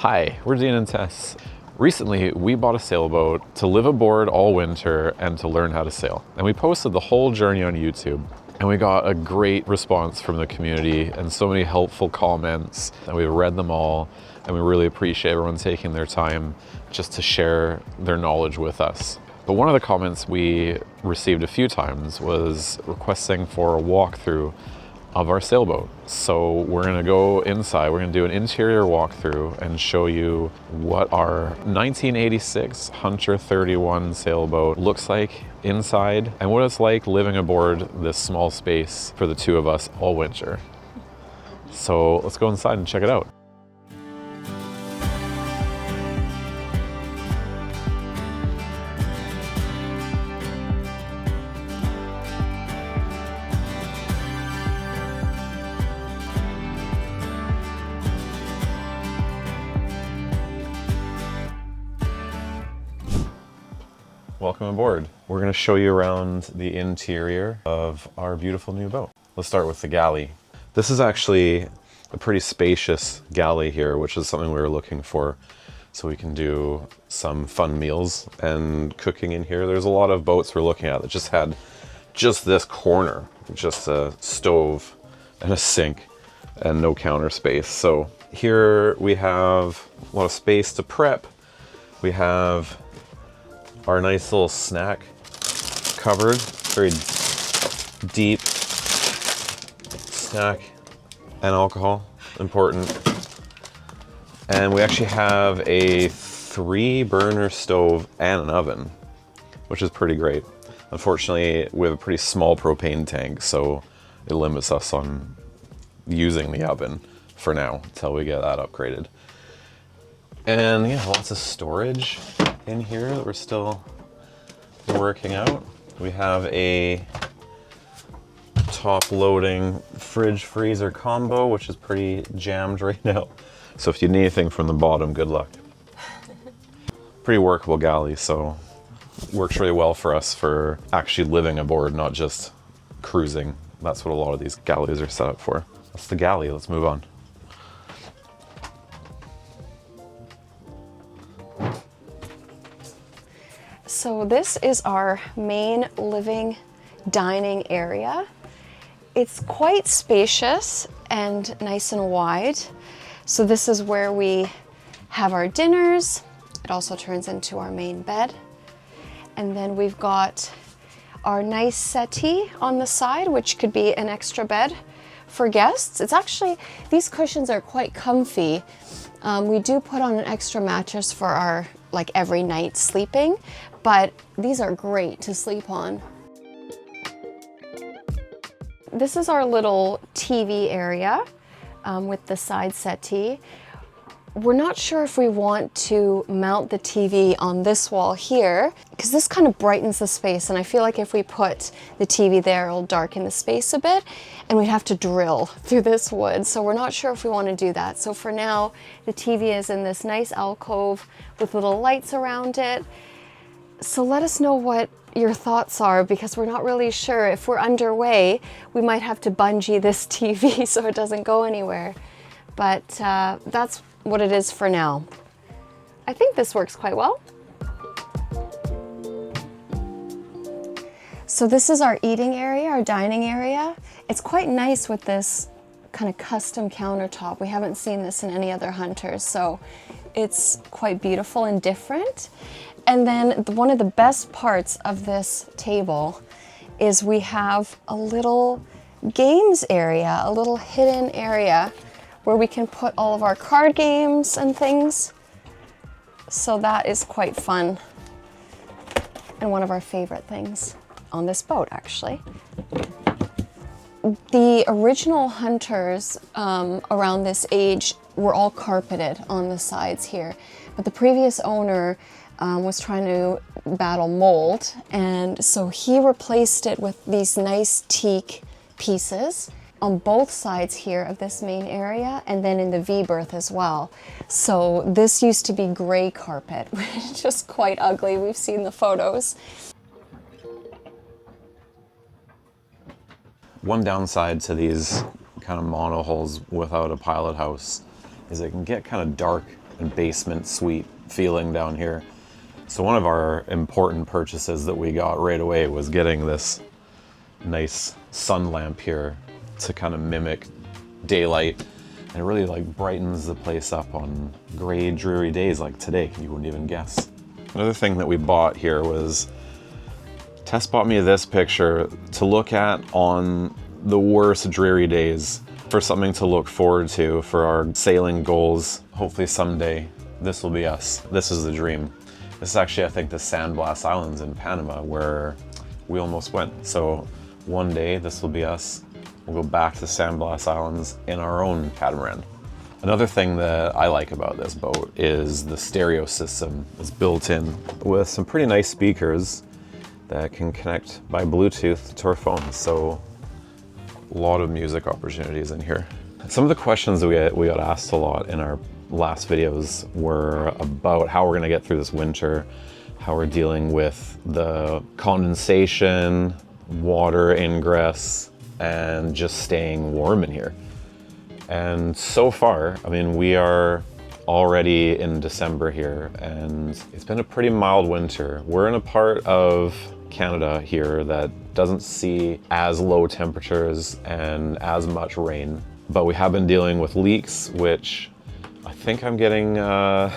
Hi, we're Dean and Tess. Recently, we bought a sailboat to live aboard all winter and to learn how to sail. And we posted the whole journey on YouTube. And we got a great response from the community and so many helpful comments. And we read them all. And we really appreciate everyone taking their time just to share their knowledge with us. But one of the comments we received a few times was requesting for a walkthrough of our sailboat. So we're gonna go inside, we're gonna do an interior walkthrough and show you what our 1986 Hunter 31 sailboat looks like inside and what it's like living aboard this small space for the two of us all winter. So let's go inside and check it out. Welcome aboard. We're going to show you around the interior of our beautiful new boat. Let's start with the galley. This is actually a pretty spacious galley here, which is something we were looking for. So we can do some fun meals and cooking in here. There's a lot of boats we're looking at that just had just this corner, just a stove and a sink and no counter space. So here we have a lot of space to prep. We have our nice little snack cupboard, very deep snack and alcohol, important. And we actually have a 3-burner stove and an oven, which is pretty great. Unfortunately, we have a pretty small propane tank, so it limits us on using the oven for now until we get that upgraded. And yeah, lots of storage in here that we're still working out. We have a top loading fridge freezer combo, which is pretty jammed right now. So if you need anything from the bottom, good luck. Pretty workable galley, so works really well for us for actually living aboard, not just cruising. That's what a lot of these galleys are set up for. That's the galley, let's move on. So this is our main living dining area. It's quite spacious and nice and wide. So this is where we have our dinners. It also turns into our main bed. And then we've got our nice settee on the side, which could be an extra bed for guests. It's actually, these cushions are quite comfy. We do put on an extra mattress for our every night sleeping, but these are great to sleep on. This is our little TV area with the side settee. We're not sure if we want to mount the TV on this wall here, because this kind of brightens the space, and I feel like if we put the TV there, it'll darken the space a bit, and we'd have to drill through this wood, so we're not sure if we want to do that. So for now, the TV is in this nice alcove with little lights around it. So let us know what your thoughts are, because we're not really sure. If we're underway, we might have to bungee this TV so it doesn't go anywhere. But that's what it is for now. I think this works quite well. So this is our eating area, our dining area. It's quite nice with this kind of custom countertop. We haven't seen this in any other Hunters, so it's quite beautiful and different. And then one of the best parts of this table is we have a little games area, a little hidden area where we can put all of our card games and things. So that is quite fun and one of our favorite things on this boat, actually. The original Hunters around this age were all carpeted on the sides here, but the previous owner was trying to battle mold, and so he replaced it with these nice teak pieces on both sides here of this main area, and then in the V-berth as well. So this used to be gray carpet, just quite ugly. We've seen the photos. One downside to these kind of monohulls without a pilot house is it can get kind of dark and basement suite feeling down here. So one of our important purchases that we got right away was getting this nice sun lamp here to kind of mimic daylight, and it really like brightens the place up on gray, dreary days like today. You wouldn't even guess. Another thing that we bought here was, Tess bought me this picture to look at on the worst dreary days, for something to look forward to for our sailing goals. Hopefully someday this will be us. This is the dream. This is actually, I think, the Sandblast Islands in Panama where we almost went. So one day this will be us. We'll go back to Sandblast Islands in our own catamaran. Another thing that I like about this boat is the stereo system that's built in with some pretty nice speakers that can connect by Bluetooth to our phones. So a lot of music opportunities in here. Some of the questions that we got asked a lot in our last videos were about how we're gonna get through this winter, how we're dealing with the condensation, water ingress, and just staying warm in here. And so far, I mean, we are already in December here, and it's been a pretty mild winter. We're in a part of Canada here that doesn't see as low temperatures and as much rain, but we have been dealing with leaks, which I think I'm getting a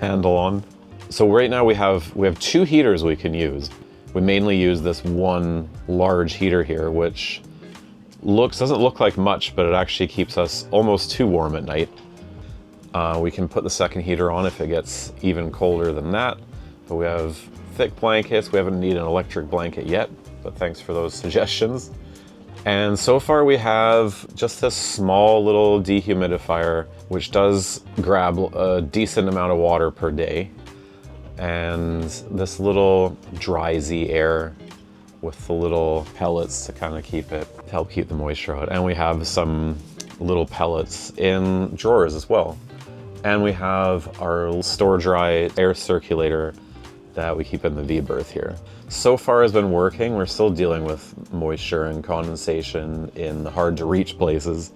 handle on. So right now we have 2 heaters we can use. We mainly use this one large heater here, which doesn't look like much, but it actually keeps us almost too warm at night. We can put the second heater on if it gets even colder than that, but we have thick blankets. We haven't needed an electric blanket yet, but thanks for those suggestions. And so far we have just this small little dehumidifier, which does grab a decent amount of water per day, and this little dry-z air with the little pellets to kind of help keep the moisture out. And we have some little pellets in drawers as well. And we have our store dry air circulator that we keep in the V berth here. So far has been working. We're still dealing with moisture and condensation in the hard to reach places,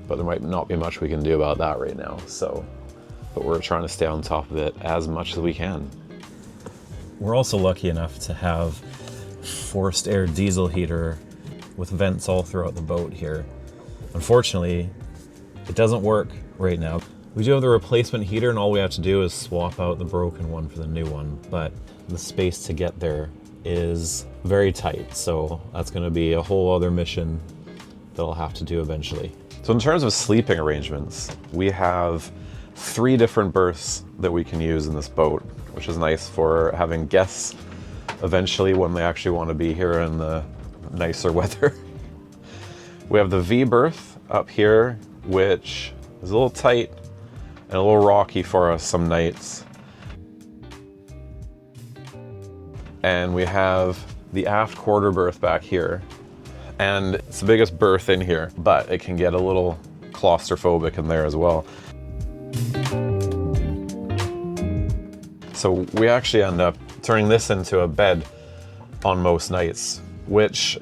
but there might not be much we can do about that right now. But we're trying to stay on top of it as much as we can. We're also lucky enough to have forced air diesel heater with vents all throughout the boat here. Unfortunately, it doesn't work right now. We do have the replacement heater, and all we have to do is swap out the broken one for the new one, but the space to get there is very tight, so that's going to be a whole other mission that I'll have to do eventually. So in terms of sleeping arrangements, we have 3 different berths that we can use in this boat, which is nice for having guests eventually when they actually want to be here in the nicer weather. We have the V berth up here, which is a little tight and a little rocky for us some nights. And we have the aft quarter berth back here. And it's the biggest berth in here, but it can get a little claustrophobic in there as well. So we actually end up turning this into a bed on most nights, which,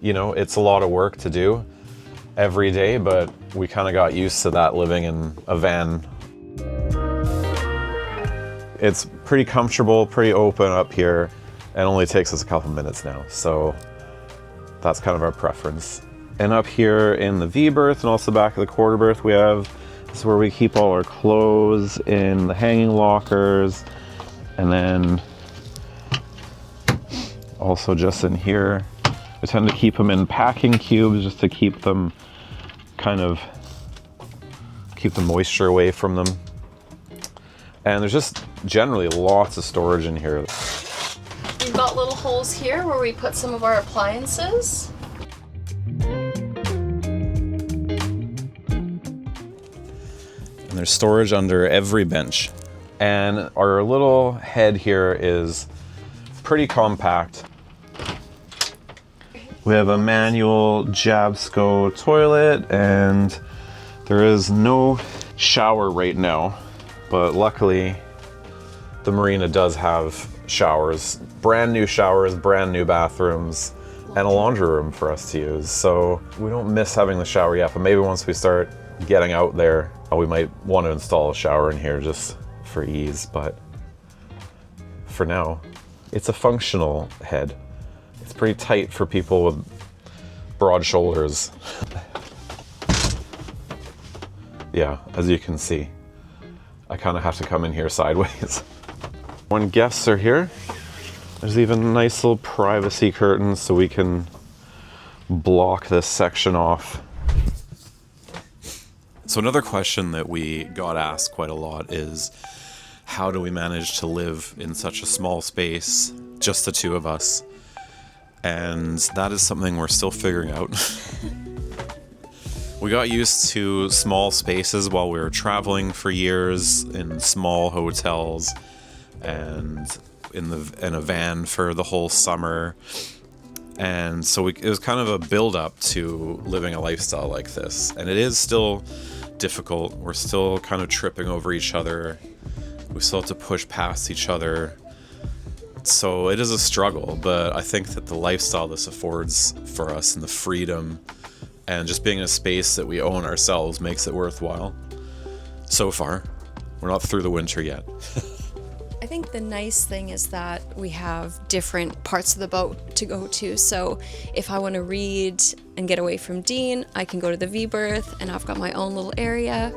you know, it's a lot of work to do every day, but we kind of got used to that living in a van. It's pretty comfortable, pretty open up here, and only takes us a couple minutes now, so that's kind of our preference. And up here in the V berth and also back of the quarter berth, this is where we keep all our clothes in the hanging lockers, and then also just in here, I tend to keep them in packing cubes just to keep the moisture away from them. And there's just generally lots of storage in here. We've got little holes here where we put some of our appliances. And there's storage under every bench. And our little head here is pretty compact. We have a manual Jabsco toilet, and there is no shower right now, but luckily the marina does have showers, brand new bathrooms, and a laundry room for us to use. So we don't miss having the shower yet, but maybe once we start getting out there We might want to install a shower in here just for ease, but for now, it's a functional head. It's pretty tight for people with broad shoulders. Yeah, as you can see, I kind of have to come in here sideways. When guests are here, there's even nice little privacy curtains so we can block this section off. So another question that we got asked quite a lot is, how do we manage to live in such a small space, just the two of us? And that is something we're still figuring out. We got used to small spaces while we were traveling for years in small hotels and in a van for the whole summer. And so it was kind of a build up to living a lifestyle like this. And it is still difficult. We're still kind of tripping over each other. We still have to push past each other. So it is a struggle, but I think that the lifestyle this affords for us and the freedom and just being in a space that we own ourselves makes it worthwhile. So far, we're not through the winter yet. I think the nice thing is that we have different parts of the boat to go to. So if I want to read and get away from Dean, I can go to the V berth and I've got my own little area.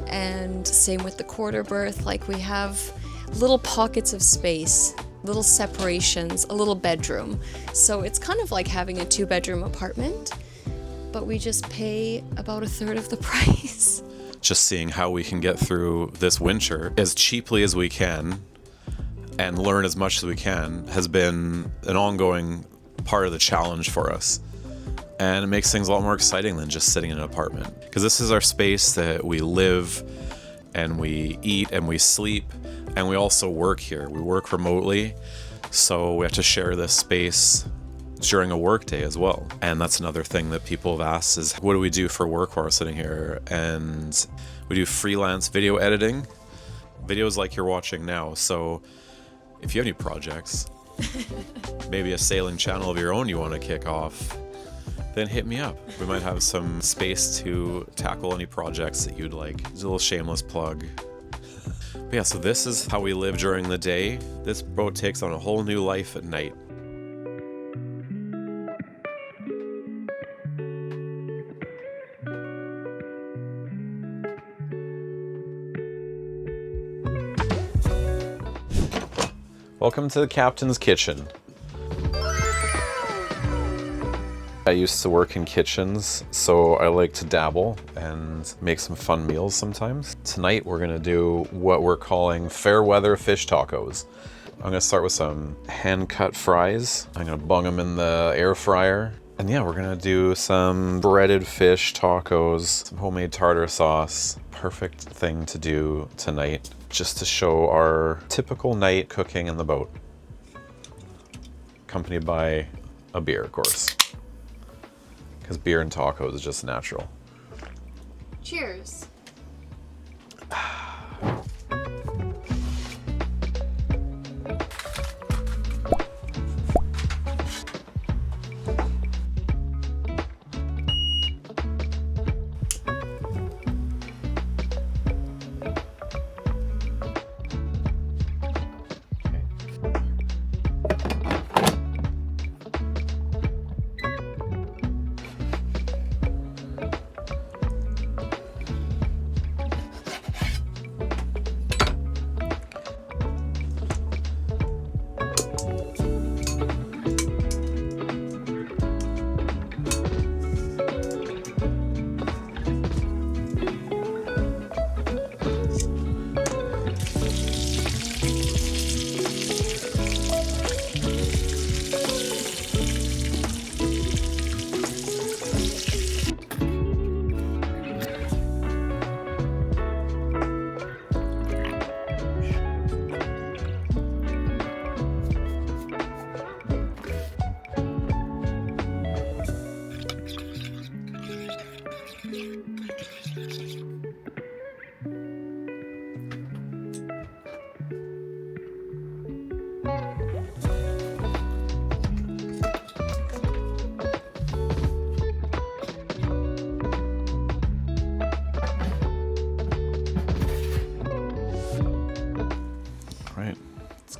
And same with the quarter berth. Like, we have little pockets of space, little separations, a little bedroom. So it's kind of like having a 2-bedroom apartment, but we just pay about a third of the price. Just seeing how we can get through this winter as cheaply as we can and learn as much as we can has been an ongoing part of the challenge for us. And it makes things a lot more exciting than just sitting in an apartment. Because this is our space that we live and we eat and we sleep, and we also work here. We work remotely, so we have to share this space during a work day as well. And that's another thing that people have asked is, what do we do for work while we're sitting here? And we do freelance video editing, videos like you're watching now. So if you have any projects, maybe a sailing channel of your own you want to kick off, then hit me up. We might have some space to tackle any projects that you'd like. It's a little shameless plug. But yeah, so this is how we live during the day. This boat takes on a whole new life at night. Welcome to the captain's kitchen. I used to work in kitchens, so I like to dabble and make some fun meals sometimes. Tonight we're gonna do what we're calling fair weather fish tacos. I'm gonna start with some hand-cut fries. I'm gonna bung them in the air fryer. And yeah, we're gonna do some breaded fish tacos, some homemade tartar sauce. Perfect thing to do tonight, just to show our typical night cooking in the boat. Accompanied by a beer, of course. Because beer and tacos is just natural. Cheers.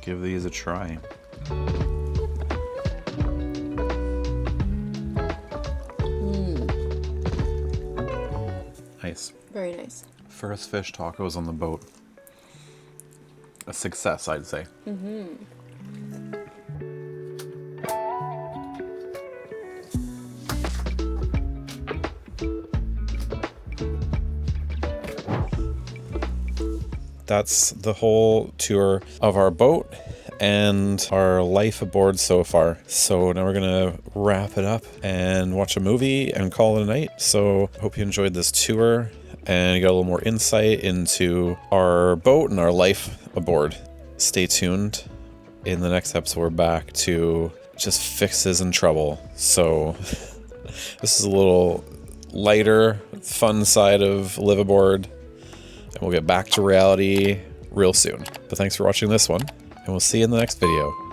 give these a try. Nice. Very nice. First fish tacos on the boat. A success, I'd say. That's the whole tour of our boat and our life aboard so far. So now we're gonna wrap it up and watch a movie and call it a night. So hope you enjoyed this tour and you got a little more insight into our boat and our life aboard. Stay tuned. In the next episode, we're back to just fixes and trouble. So this is a little lighter, fun side of live aboard. And we'll get back to reality real soon. But thanks for watching this one, and we'll see you in the next video.